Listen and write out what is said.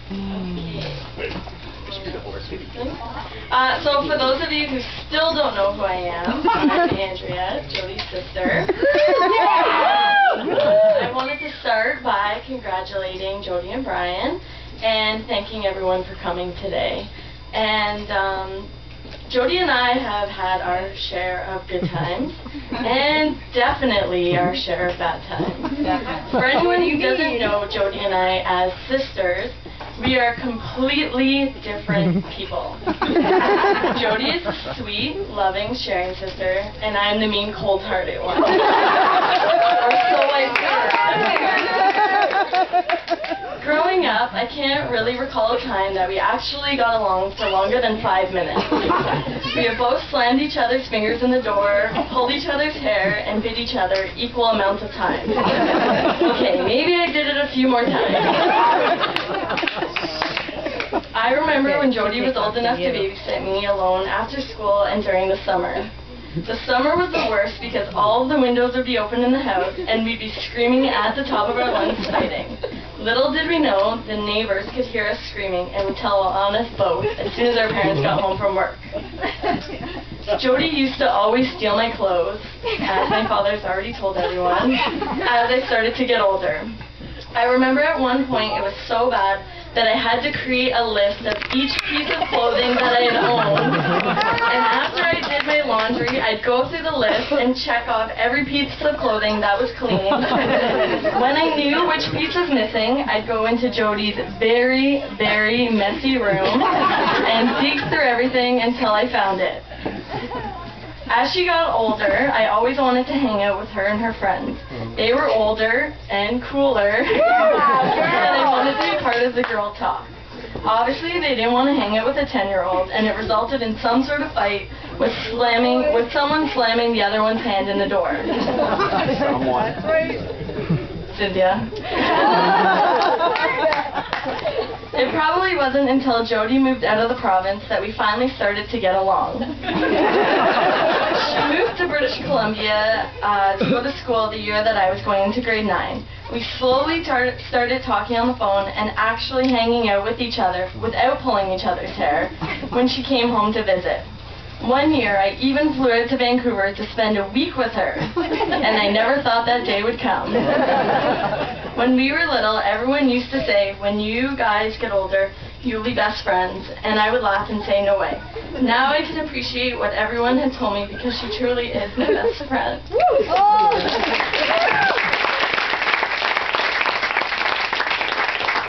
So for those of you who still don't know who I am, I'm Andrea, Jody's sister. I wanted to start by congratulating Jody and Brian and thanking everyone for coming today. And Jody and I have had our share of good times and definitely our share of bad times. For anyone who doesn't know Jody and I as sisters, we are completely different people. Jody is a sweet, loving, sharing sister, and I'm the mean, cold-hearted one. Or so I feel. Growing up, I can't really recall a time that we actually got along for longer than 5 minutes. We have both slammed each other's fingers in the door, pulled each other's hair, and bit each other equal amounts of times. Okay, maybe I did it a few more times. I remember when Jody was old enough to babysit me alone after school and during the summer. The summer was the worst because all of the windows would be open in the house and we'd be screaming at the top of our lungs fighting. Little did we know the neighbors could hear us screaming and would tell on us both as soon as our parents got home from work. Jody used to always steal my clothes, as my father's already told everyone, as I started to get older. I remember at one point it was so bad that I had to create a list of each piece of clothing that I had owned, and after I did my laundry, I'd go through the list and check off every piece of clothing that was clean. When I knew which piece was missing, I'd go into Jody's very, very messy room and dig through everything until I found it. As she got older, I always wanted to hang out with her and her friends. They were older and cooler, and I wanted to be part of the girl talk. Obviously, they didn't want to hang out with a 10-year-old, and it resulted in some sort of fight with someone slamming the other one's hand in the door. Someone. Cynthia. It probably wasn't until Jody moved out of the province that we finally started to get along. She moved to British Columbia to go to school the year that I was going into grade 9. We slowly started talking on the phone and actually hanging out with each other without pulling each other's hair when she came home to visit. One year, I even flew out to Vancouver to spend a week with her, and I never thought that day would come. When we were little, everyone used to say, when you guys get older, you'll be best friends, and I would laugh and say, no way. Now I can appreciate what everyone had told me because she truly is my best friend.